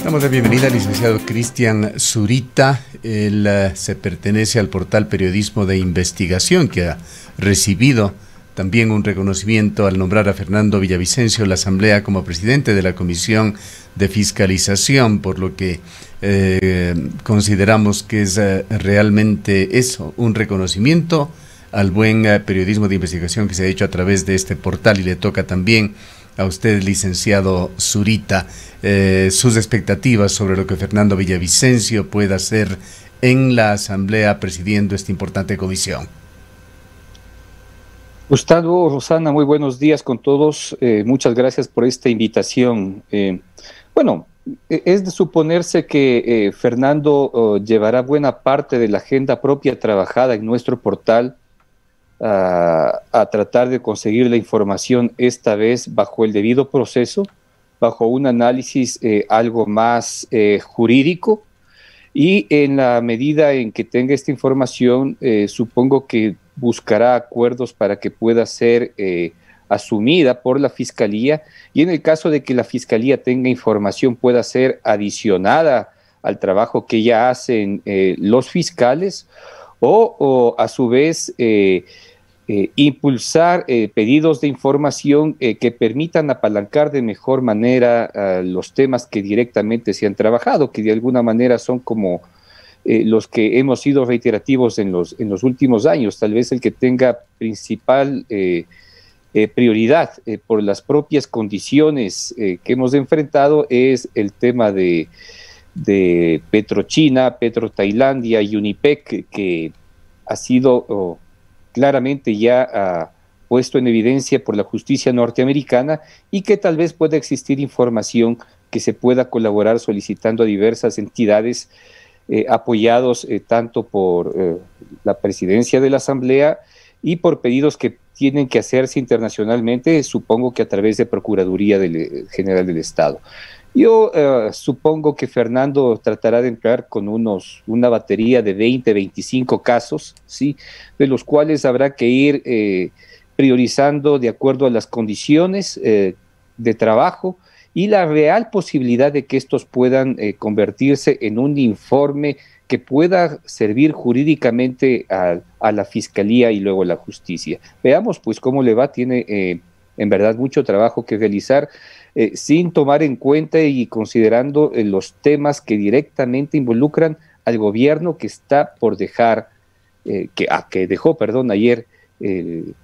Damos la bienvenida al licenciado Cristian Zurita. Él se pertenece al portal Periodismo de Investigación, que ha recibido también un reconocimiento al nombrar a Fernando Villavicencio en la Asamblea como presidente de la Comisión de Fiscalización, por lo que consideramos que es realmente eso, un reconocimiento al buen periodismo de investigación que se ha hecho a través de este portal, y le toca también a usted, licenciado Zurita, sus expectativas sobre lo que Fernando Villavicencio pueda hacer en la Asamblea presidiendo esta importante comisión. Gustavo, Rosana, muy buenos días con todos. Muchas gracias por esta invitación. Es de suponerse que Fernando llevará buena parte de la agenda propia trabajada en nuestro portal a tratar de conseguir la información, esta vez bajo el debido proceso, bajo un análisis algo más jurídico, y en la medida en que tenga esta información, supongo que buscará acuerdos para que pueda ser asumida por la Fiscalía, y en el caso de que la Fiscalía tenga información, pueda ser adicionada al trabajo que ya hacen los fiscales, o a su vez impulsar pedidos de información que permitan apalancar de mejor manera los temas que directamente se han trabajado, que de alguna manera son como los que hemos sido reiterativos en los últimos años. Tal vez el que tenga principal prioridad por las propias condiciones que hemos enfrentado es el tema de PetroChina, PetroTailandia y Unipec, que ha sido claramente ya puesto en evidencia por la justicia norteamericana, y que tal vez pueda existir información que se pueda colaborar solicitando a diversas entidades apoyados tanto por la presidencia de la Asamblea y por pedidos que tienen que hacerse internacionalmente, supongo que a través de Procuraduría General del Estado. Yo supongo que Fernando tratará de entrar con una batería de 20, 25 casos, ¿sí?, de los cuales habrá que ir priorizando de acuerdo a las condiciones de trabajo y la real posibilidad de que estos puedan convertirse en un informe que pueda servir jurídicamente a la Fiscalía y luego a la Justicia. Veamos pues cómo le va. Tiene en verdad mucho trabajo que realizar, sin tomar en cuenta y considerando los temas que directamente involucran al gobierno que está por dejar, que dejó ayer el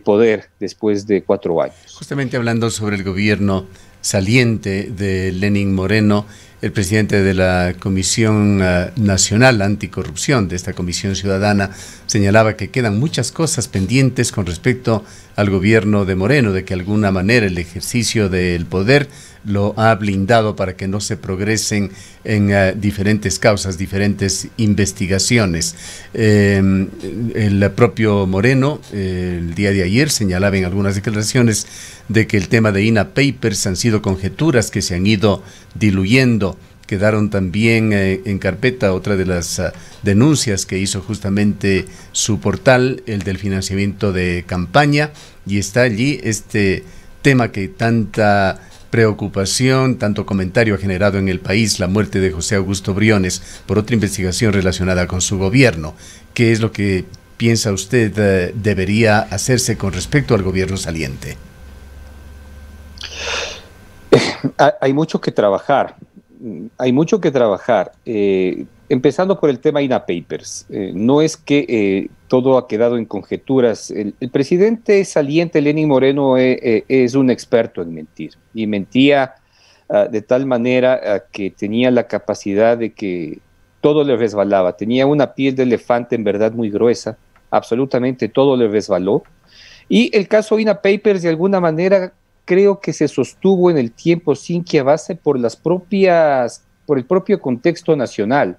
poder después de 4 años. Justamente hablando sobre el gobierno saliente de Lenín Moreno, el presidente de la Comisión Nacional Anticorrupción, de esta Comisión Ciudadana, señalaba que quedan muchas cosas pendientes con respecto al gobierno de Moreno, de que de alguna manera el ejercicio del poder lo ha blindado para que no se progresen en diferentes causas, diferentes investigaciones. El propio Moreno, el día de ayer, señalaba en algunas declaraciones de que el tema de INA Papers han sido conjeturas que se han ido diluyendo. Quedaron también en carpeta otra de las denuncias que hizo justamente su portal, el del financiamiento de campaña, y está allí este tema que tanta preocupación, tanto comentario ha generado en el país, la muerte de José Augusto Briones, por otra investigación relacionada con su gobierno. ¿Qué es lo que piensa usted debería hacerse con respecto al gobierno saliente? Hay mucho que trabajar. Empezando por el tema INA Papers. No es que todo ha quedado en conjeturas. El presidente saliente, Lenín Moreno, es un experto en mentir, y mentía de tal manera que tenía la capacidad de que todo le resbalaba. Tenía una piel de elefante en verdad muy gruesa, absolutamente todo le resbaló. Y el caso INA Papers, de alguna manera, creo que se sostuvo en el tiempo sin que avance por el propio contexto nacional.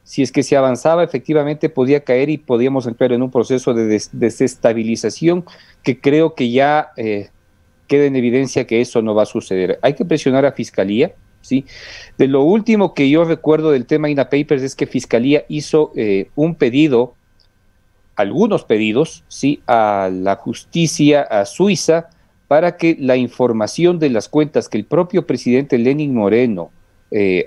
Si es que se avanzaba, efectivamente podía caer y podíamos entrar en un proceso de desestabilización que creo que ya queda en evidencia que eso no va a suceder. Hay que presionar a Fiscalía, ¿sí? De lo último que yo recuerdo del tema INA Papers es que Fiscalía hizo algunos pedidos, ¿sí?, a la justicia, a Suiza, para que la información de las cuentas que el propio presidente Lenín Moreno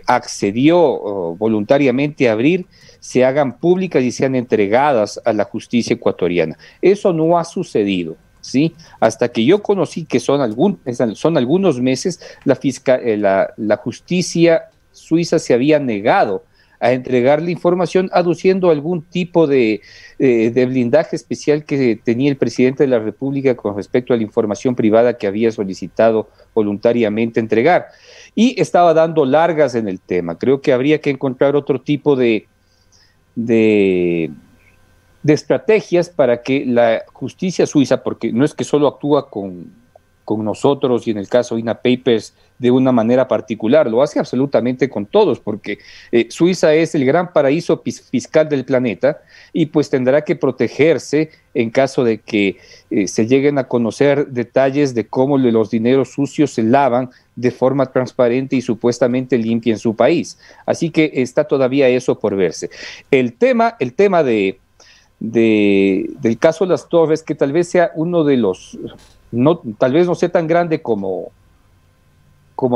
accedió voluntariamente a abrir se hagan públicas y sean entregadas a la justicia ecuatoriana. Eso no ha sucedido, ¿sí? Hasta que yo conocí que son algunos meses, la justicia suiza se había negado a entregarle información aduciendo algún tipo de blindaje especial que tenía el presidente de la República con respecto a la información privada que había solicitado voluntariamente entregar. Y estaba dando largas en el tema. Creo que habría que encontrar otro tipo de estrategias para que la justicia suiza, porque no es que solo actúa con nosotros y en el caso INA Papers de una manera particular, lo hace absolutamente con todos, porque Suiza es el gran paraíso fiscal del planeta y pues tendrá que protegerse en caso de que se lleguen a conocer detalles de cómo los dineros sucios se lavan de forma transparente y supuestamente limpia en su país. Así que está todavía eso por verse. El tema del caso Las Torres, que tal vez sea uno de los, tal vez no sea tan grande como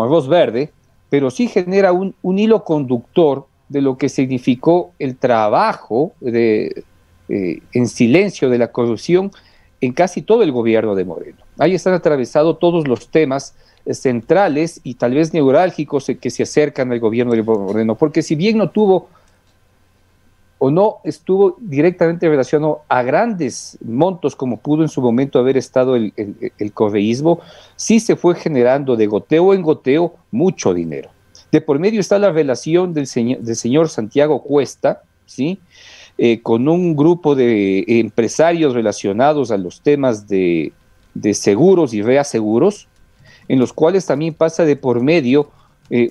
Arroz Verde, pero sí genera un hilo conductor de lo que significó el trabajo en silencio de la corrupción en casi todo el gobierno de Moreno. Ahí están atravesados todos los temas centrales y tal vez neurálgicos que se acercan al gobierno de Moreno, porque si bien no tuvo o no estuvo directamente relacionado a grandes montos como pudo en su momento haber estado el correísmo, sí se fue generando de goteo en goteo mucho dinero. De por medio está la relación del señor Santiago Cuesta, ¿sí? Con un grupo de empresarios relacionados a los temas de seguros y reaseguros, en los cuales también pasa de por medio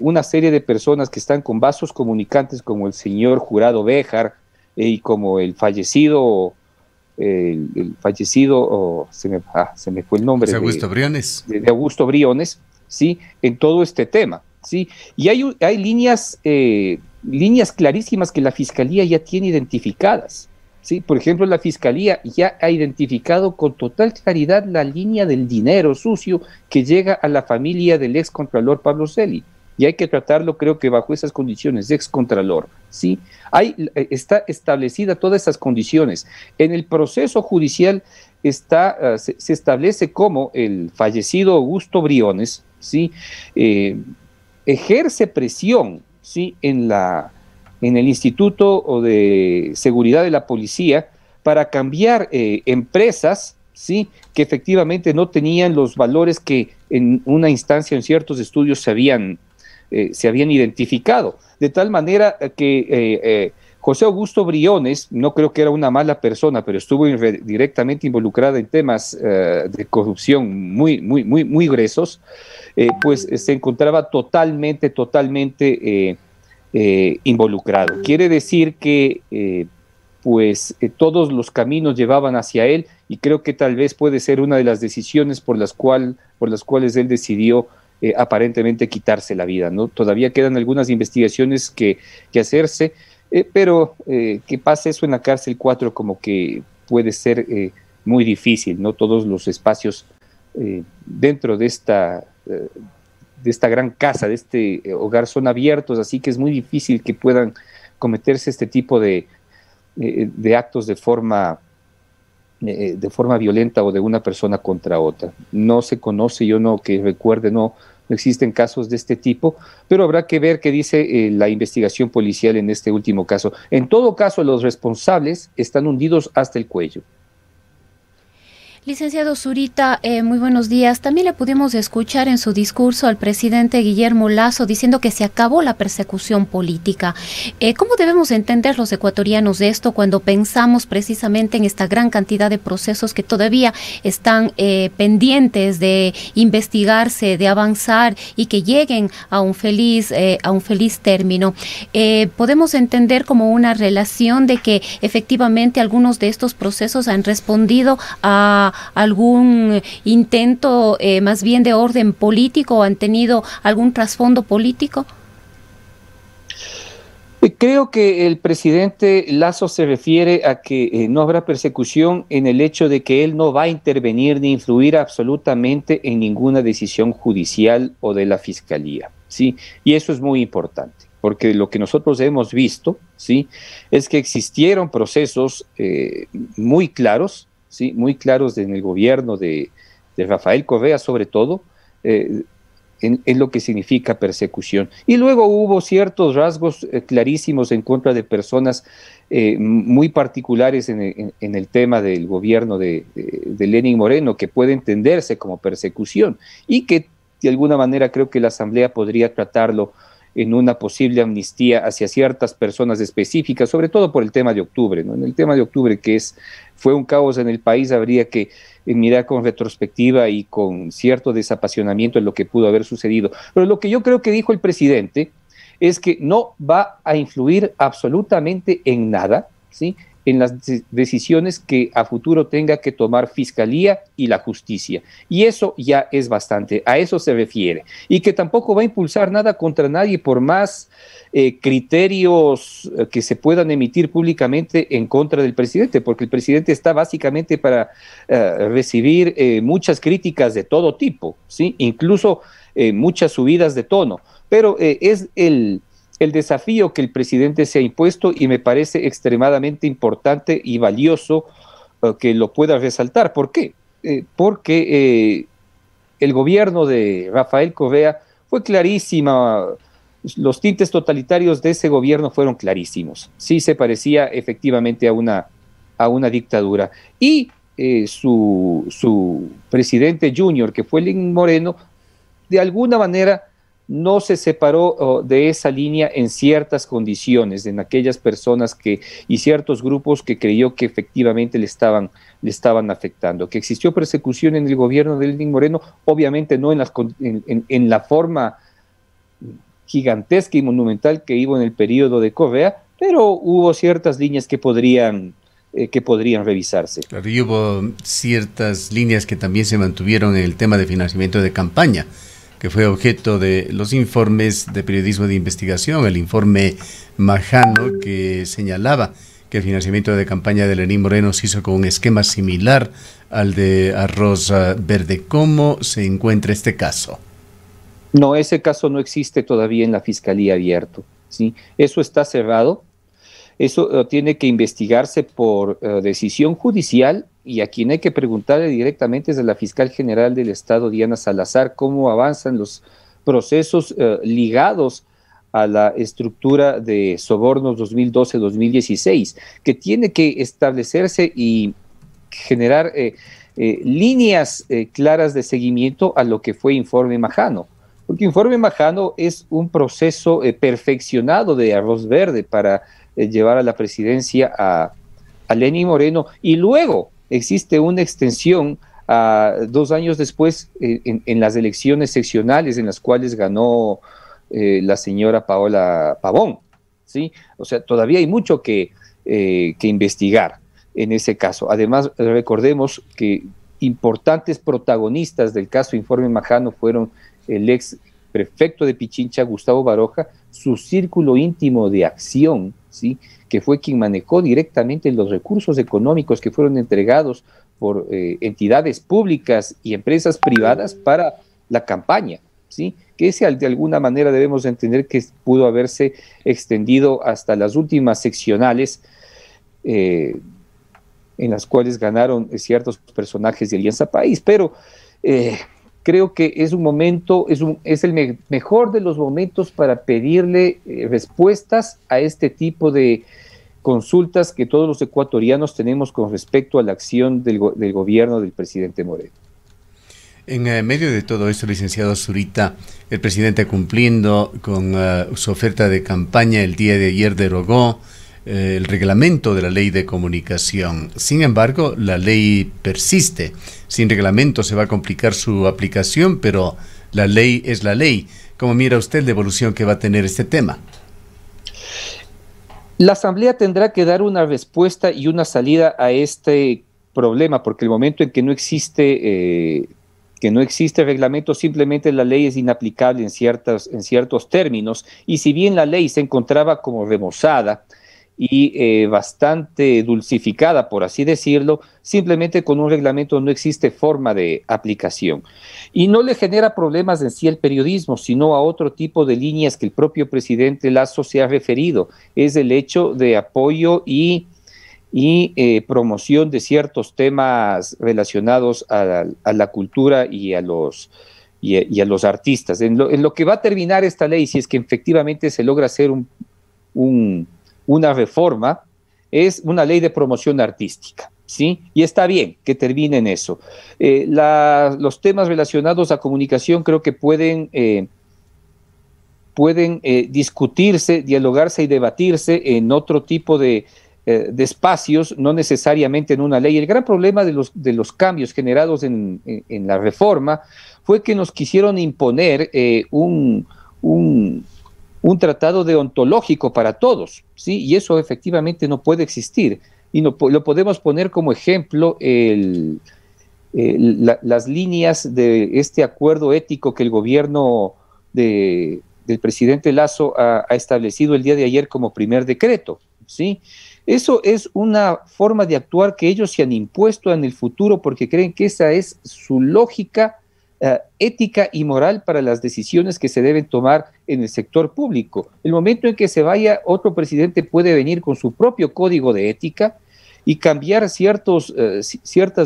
una serie de personas que están con vasos comunicantes como el señor Jurado Béjar y como el fallecido, se me fue el nombre. Augusto Briones. De Augusto Briones, ¿sí? En todo este tema, ¿sí? Y hay líneas clarísimas que la Fiscalía ya tiene identificadas, ¿sí? Por ejemplo, la Fiscalía ya ha identificado con total claridad la línea del dinero sucio que llega a la familia del excontralor Pablo Celi. Y hay que tratarlo, creo que bajo esas condiciones de excontralor, ¿sí? Está establecida todas esas condiciones. En el proceso judicial se establece cómo el fallecido Augusto Briones, ¿sí? Ejerce presión, ¿sí? en el Instituto de Seguridad de la Policía para cambiar empresas, ¿sí? Que efectivamente no tenían los valores que en una instancia, en ciertos estudios, se habían identificado, de tal manera que José Augusto Briones, no creo que era una mala persona, pero estuvo directamente involucrada en temas de corrupción muy gruesos, pues se encontraba totalmente involucrado. Quiere decir que todos los caminos llevaban hacia él, y creo que tal vez puede ser una de las decisiones por las cuales él decidió aparentemente quitarse la vida, ¿no? Todavía quedan algunas investigaciones que hacerse, pero que pase eso en la cárcel 4 como que puede ser muy difícil, ¿no? Todos los espacios dentro de esta gran casa, de este hogar, son abiertos, así que es muy difícil que puedan cometerse este tipo de actos de forma violenta o de una persona contra otra. No se conoce, yo no que recuerde, no existen casos de este tipo, pero habrá que ver qué dice la investigación policial en este último caso. En todo caso, los responsables están hundidos hasta el cuello. Licenciado Zurita, muy buenos días. También le pudimos escuchar en su discurso al presidente Guillermo Lasso diciendo que se acabó la persecución política. ¿Cómo debemos entender los ecuatorianos de esto cuando pensamos precisamente en esta gran cantidad de procesos que todavía están pendientes de investigarse, de avanzar y que lleguen a un feliz término? ¿Podemos entender como una relación de que efectivamente algunos de estos procesos han respondido a algún intento más bien de orden político o han tenido algún trasfondo político? Creo que el presidente Lasso se refiere a que no habrá persecución en el hecho de que él no va a intervenir ni influir absolutamente en ninguna decisión judicial o de la fiscalía, ¿sí? Y eso es muy importante, porque lo que nosotros hemos visto, ¿sí?, es que existieron procesos muy claros, ¿sí?, muy claros en el gobierno de Rafael Correa, sobre todo, en lo que significa persecución. Y luego hubo ciertos rasgos clarísimos en contra de personas muy particulares en el tema del gobierno de Lenín Moreno, que puede entenderse como persecución y que de alguna manera creo que la Asamblea podría tratarlo en una posible amnistía hacia ciertas personas específicas, sobre todo por el tema de octubre, ¿no? En el tema de octubre, que fue un caos en el país, habría que mirar con retrospectiva y con cierto desapasionamiento en lo que pudo haber sucedido. Pero lo que yo creo que dijo el presidente es que no va a influir absolutamente en nada, ¿sí?, en las decisiones que a futuro tenga que tomar Fiscalía y la justicia. Y eso ya es bastante, a eso se refiere. Y que tampoco va a impulsar nada contra nadie por más criterios que se puedan emitir públicamente en contra del presidente, porque el presidente está básicamente para recibir muchas críticas de todo tipo, ¿sí?, incluso muchas subidas de tono. Pero es el desafío que el presidente se ha impuesto y me parece extremadamente importante y valioso que lo pueda resaltar. ¿Por qué? Porque el gobierno de Rafael Correa fue clarísima, los tintes totalitarios de ese gobierno fueron clarísimos, sí se parecía efectivamente a una dictadura. Y su presidente junior, que fue Lenín Moreno, de alguna manera no se separó de esa línea en ciertas condiciones, en aquellas personas y ciertos grupos que creyó que efectivamente le estaban afectando. Que existió persecución en el gobierno de Lenín Moreno, obviamente no en la forma gigantesca y monumental que hubo en el periodo de Correa, pero hubo ciertas líneas que podrían revisarse. Claro, y hubo ciertas líneas que también se mantuvieron en el tema de financiamiento de campaña, que fue objeto de los informes de periodismo de investigación, el informe Majano, que señalaba que el financiamiento de campaña de Lenín Moreno se hizo con un esquema similar al de Arroz Verde. ¿Cómo se encuentra este caso? No, ese caso no existe todavía en la Fiscalía abierto, ¿sí? Eso está cerrado. Eso tiene que investigarse por decisión judicial, y a quien hay que preguntarle directamente es a la fiscal general del Estado, Diana Salazar, cómo avanzan los procesos ligados a la estructura de sobornos 2012-2016, que tiene que establecerse y generar líneas claras de seguimiento a lo que fue Informe Majano. Porque Informe Majano es un proceso perfeccionado de Arroz Verde para llevar a la presidencia a Lenín Moreno, y luego existe una extensión 2 años después en las elecciones seccionales en las cuales ganó la señora Paola Pavón, ¿sí? O sea, todavía hay mucho que investigar en ese caso. Además, recordemos que importantes protagonistas del caso Informe Majano fueron el ex prefecto de Pichincha, Gustavo Baroja, su círculo íntimo de acción, ¿sí?, que fue quien manejó directamente los recursos económicos que fueron entregados por entidades públicas y empresas privadas para la campaña, ¿sí?, que ese de alguna manera debemos entender que pudo haberse extendido hasta las últimas seccionales en las cuales ganaron ciertos personajes de Alianza País, pero creo que es un momento, es el mejor de los momentos para pedirle respuestas a este tipo de consultas que todos los ecuatorianos tenemos con respecto a la acción del gobierno del presidente Moreno. En medio de todo esto, licenciado Zurita, el presidente, cumpliendo con su oferta de campaña, el día de ayer derogó el reglamento de la ley de comunicación. Sin embargo, la ley persiste. Sin reglamento se va a complicar su aplicación, pero la ley es la ley. ¿Cómo mira usted la evolución que va a tener este tema? La Asamblea tendrá que dar una respuesta y una salida a este problema, porque el momento en que no existe que no existe reglamento, simplemente la ley es inaplicable en ciertos términos, y si bien la ley se encontraba como remozada y bastante dulcificada, por así decirlo, simplemente con un reglamento no existe forma de aplicación. Y no le genera problemas en sí el periodismo, sino a otro tipo de líneas que el propio presidente Lasso se ha referido, es el hecho de apoyo y promoción de ciertos temas relacionados a la cultura y a los artistas. En lo que va a terminar esta ley, si es que efectivamente se logra hacer una reforma, es una ley de promoción artística, ¿sí? Y está bien que termine en eso. Los temas relacionados a comunicación creo que pueden discutirse, dialogarse y debatirse en otro tipo de espacios, no necesariamente en una ley. El gran problema de los cambios generados en la reforma fue que nos quisieron imponer un tratado deontológico para todos, ¿sí? Y eso efectivamente no puede existir. Y lo podemos poner como ejemplo las líneas de este acuerdo ético que el gobierno del presidente Lasso ha establecido el día de ayer como primer decreto, ¿sí? Eso es una forma de actuar que ellos se han impuesto en el futuro porque creen que esa es su lógica ética y moral para las decisiones que se deben tomar en el sector público. El momento en que se vaya, otro presidente puede venir con su propio código de ética y cambiar ciertas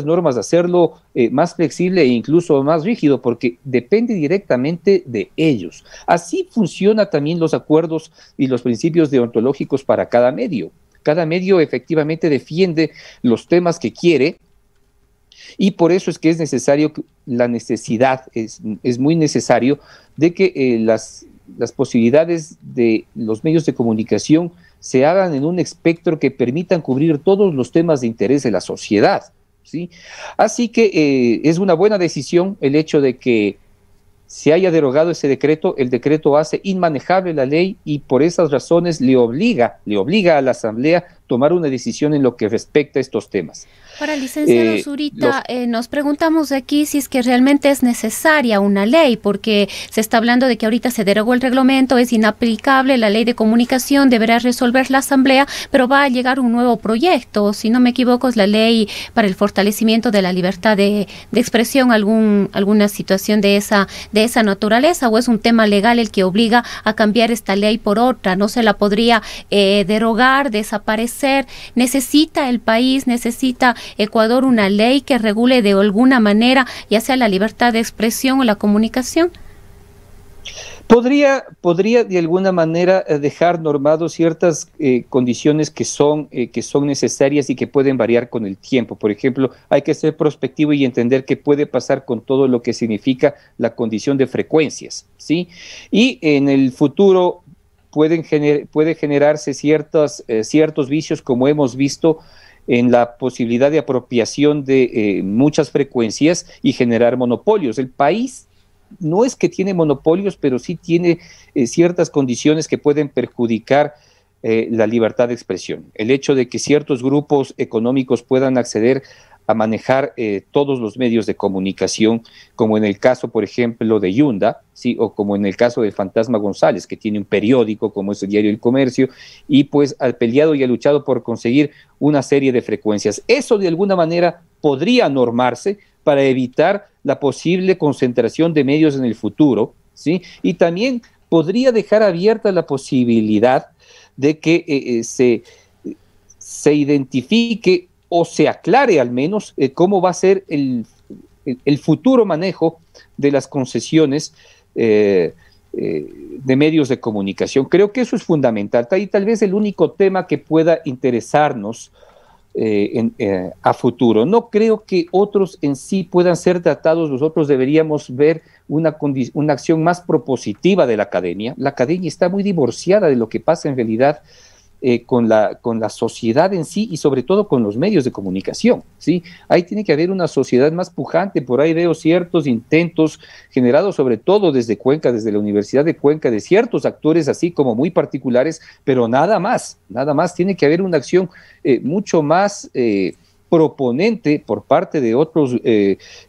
normas, hacerlo más flexible e incluso más rígido, porque depende directamente de ellos. Así funcionan también los acuerdos y los principios deontológicos para cada medio. Cada medio efectivamente defiende los temas que quiere, y por eso es que es necesario, es muy necesario de que las posibilidades de los medios de comunicación se hagan en un espectro que permitan cubrir todos los temas de interés de la sociedad, ¿sí? Así que es una buena decisión el hecho de que se haya derogado ese decreto. El decreto hace inmanejable la ley y por esas razones le obliga a la Asamblea tomar una decisión en lo que respecta a estos temas. Para el licenciado Zurita, nos preguntamos aquí si es que realmente es necesaria una ley, porque se está hablando de que ahorita se derogó el reglamento, es inaplicable, la ley de comunicación deberá resolver la Asamblea, pero va a llegar un nuevo proyecto, si no me equivoco es la ley para el fortalecimiento de la libertad de expresión, alguna situación de esa naturaleza, o es un tema legal el que obliga a cambiar esta ley por otra, no se la podría derogar, desaparecer. ¿Necesita el país, necesita Ecuador una ley que regule de alguna manera, ya sea la libertad de expresión o la comunicación? Podría de alguna manera dejar normados ciertas condiciones que son necesarias y que pueden variar con el tiempo. Por ejemplo, hay que ser prospectivo y entender qué puede pasar con todo lo que significa la condición de frecuencias, ¿sí? Y en el futuro puede generarse ciertos vicios, como hemos visto en la posibilidad de apropiación de muchas frecuencias y generar monopolios. El país no es que tiene monopolios, pero sí tiene ciertas condiciones que pueden perjudicar la libertad de expresión. El hecho de que ciertos grupos económicos puedan acceder a manejar todos los medios de comunicación, como en el caso, por ejemplo, de Yunda, ¿sí? O como en el caso de Fantasma González, que tiene un periódico como es el diario El Comercio, y pues ha peleado y ha luchado por conseguir una serie de frecuencias. Eso de alguna manera podría normarse para evitar la posible concentración de medios en el futuro, ¿sí? Y también podría dejar abierta la posibilidad de que se identifique o se aclare al menos cómo va a ser el futuro manejo de las concesiones de medios de comunicación. Creo que eso es fundamental y tal vez el único tema que pueda interesarnos a futuro. No creo que otros en sí puedan ser tratados. Nosotros deberíamos ver una acción más propositiva de la academia. La academia está muy divorciada de lo que pasa en realidad con la sociedad en sí y sobre todo con los medios de comunicación, ¿sí? Ahí tiene que haber una sociedad más pujante. Por ahí veo ciertos intentos generados sobre todo desde Cuenca, desde la Universidad de Cuenca, de ciertos actores así como muy particulares, pero nada más. Tiene que haber una acción mucho más proponente por parte de otros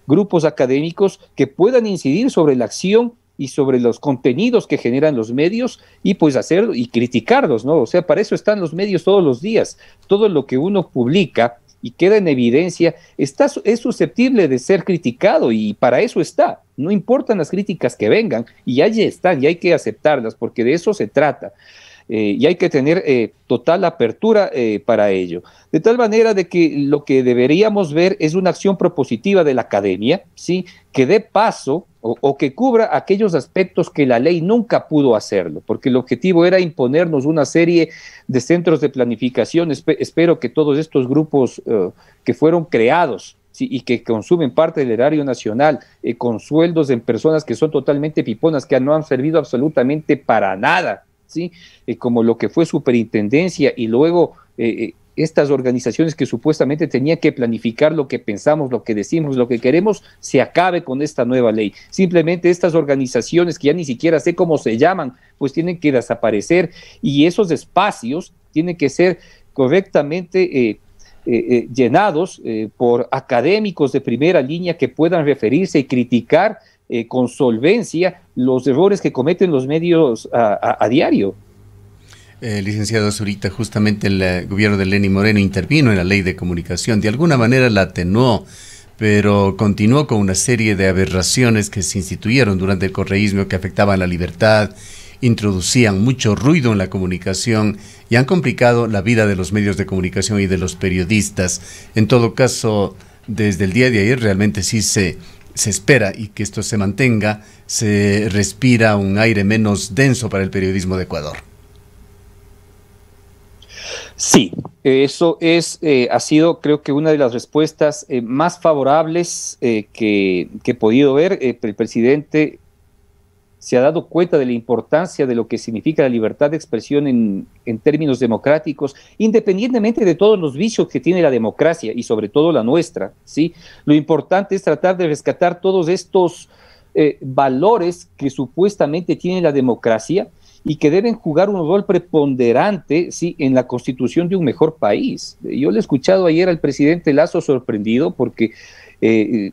grupos académicos que puedan incidir sobre la acción y sobre los contenidos que generan los medios y pues hacerlo y criticarlos, ¿no? O sea, para eso están los medios todos los días. Todo lo que uno publica y queda en evidencia es susceptible de ser criticado y para eso está. No importan las críticas que vengan y allí están y hay que aceptarlas porque de eso se trata. Y hay que tener total apertura para ello. De tal manera de que lo que deberíamos ver es una acción propositiva de la academia, ¿sí? Que dé paso o que cubra aquellos aspectos que la ley nunca pudo hacerlo, porque el objetivo era imponernos una serie de centros de planificación. Espero que todos estos grupos que fueron creados, sí, y que consumen parte del erario nacional con sueldos en personas que son totalmente piponas, que no han servido absolutamente para nada, ¿sí? Como lo que fue superintendencia y luego estas organizaciones que supuestamente tenían que planificar lo que pensamos, lo que decimos, lo que queremos, se acabe con esta nueva ley. Simplemente estas organizaciones, que ya ni siquiera sé cómo se llaman, pues tienen que desaparecer y esos espacios tienen que ser correctamente llenados por académicos de primera línea que puedan referirse y criticar con solvencia los errores que cometen los medios a diario. Licenciado Zurita, justamente el gobierno de Lenín Moreno intervino en la ley de comunicación, de alguna manera la atenuó, pero continuó con una serie de aberraciones que se instituyeron durante el correísmo que afectaban la libertad, introducían mucho ruido en la comunicación y han complicado la vida de los medios de comunicación y de los periodistas. En todo caso, desde el día de ayer realmente sí se espera y que esto se mantenga, se respira un aire menos denso para el periodismo de Ecuador. Sí, eso ha sido, creo que una de las respuestas más favorables que he podido ver. El presidente se ha dado cuenta de la importancia de lo que significa la libertad de expresión en términos democráticos, independientemente de todos los vicios que tiene la democracia y sobre todo la nuestra, ¿sí? Lo importante es tratar de rescatar todos estos valores que supuestamente tiene la democracia y que deben jugar un rol preponderante, ¿sí?, en la constitución de un mejor país. Yo le he escuchado ayer al presidente Lasso sorprendido porque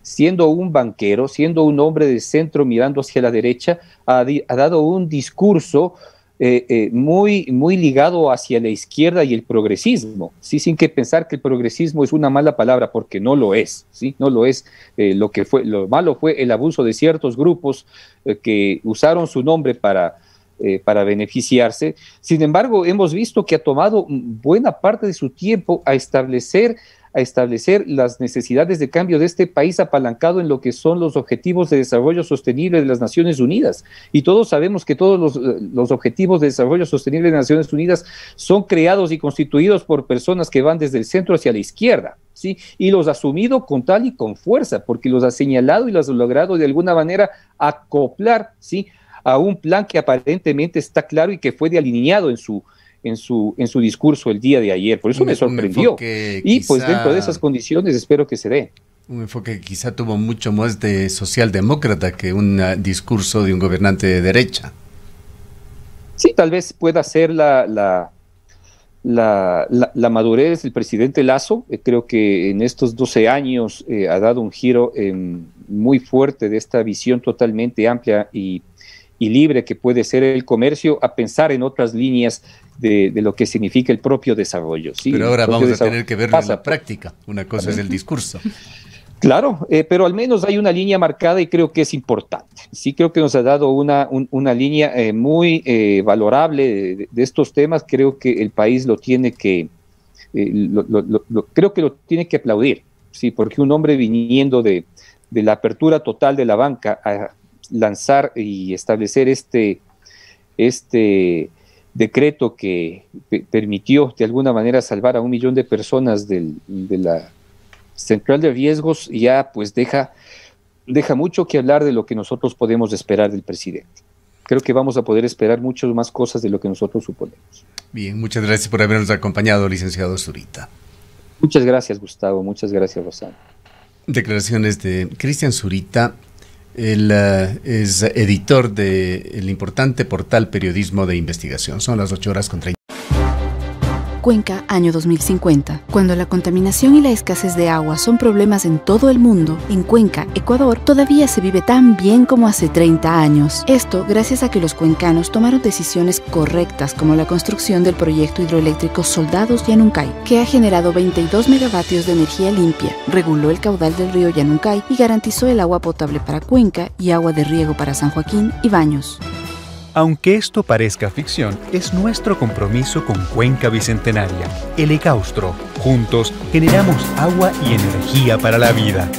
siendo un banquero, siendo un hombre de centro mirando hacia la derecha, ha dado un discurso muy ligado hacia la izquierda y el progresismo, ¿sí? Sin que pensar que el progresismo es una mala palabra, porque no lo es, ¿sí? No lo es. Lo malo fue el abuso de ciertos grupos que usaron su nombre para beneficiarse. Sin embargo, hemos visto que ha tomado buena parte de su tiempo a establecer las necesidades de cambio de este país apalancado en lo que son los objetivos de desarrollo sostenible de las Naciones Unidas. Y todos sabemos que todos los objetivos de desarrollo sostenible de las Naciones Unidas son creados y constituidos por personas que van desde el centro hacia la izquierda, ¿sí? Y los ha asumido con tal y con fuerza, porque los ha señalado y los ha logrado de alguna manera acoplar, ¿sí?, a un plan que aparentemente está claro y que fue alineado en su discurso el día de ayer. Por eso me sorprendió. Y pues dentro de esas condiciones espero que se dé. Un enfoque que quizá tuvo mucho más de socialdemócrata que un discurso de un gobernante de derecha. Sí, tal vez pueda ser la madurez del presidente Lasso. Creo que en estos 12 años ha dado un giro muy fuerte de esta visión totalmente amplia y libre que puede ser el comercio, a pensar en otras líneas de lo que significa el propio desarrollo, ¿sí? Pero ahora vamos a tener que verlo en la práctica. Una cosa es el discurso. Claro, pero al menos hay una línea marcada y creo que es importante. Sí, creo que nos ha dado una línea muy valorable de estos temas. Creo que el país lo tiene que, creo que lo tiene que aplaudir, sí, porque un hombre viniendo de la apertura total de la banca a lanzar y establecer este decreto que permitió de alguna manera salvar a 1 millón de personas de la central de riesgos, ya pues deja mucho que hablar de lo que nosotros podemos esperar del presidente. Creo que vamos a poder esperar muchas más cosas de lo que nosotros suponemos. Bien, muchas gracias por habernos acompañado, licenciado Zurita. Muchas gracias, Gustavo. Muchas gracias, Rosana. Declaraciones de Cristian Zurita. Él es editor del importante portal Periodismo de Investigación. Son las 8:30. Cuenca, año 2050. Cuando la contaminación y la escasez de agua son problemas en todo el mundo, en Cuenca, Ecuador, todavía se vive tan bien como hace 30 años. Esto gracias a que los cuencanos tomaron decisiones correctas, como la construcción del proyecto hidroeléctrico Soldados Yanuncay, que ha generado 22 megavatios de energía limpia, reguló el caudal del río Yanuncay y garantizó el agua potable para Cuenca y agua de riego para San Joaquín y Baños. Aunque esto parezca ficción, es nuestro compromiso con Cuenca Bicentenaria, el Ecaustro. Juntos generamos agua y energía para la vida.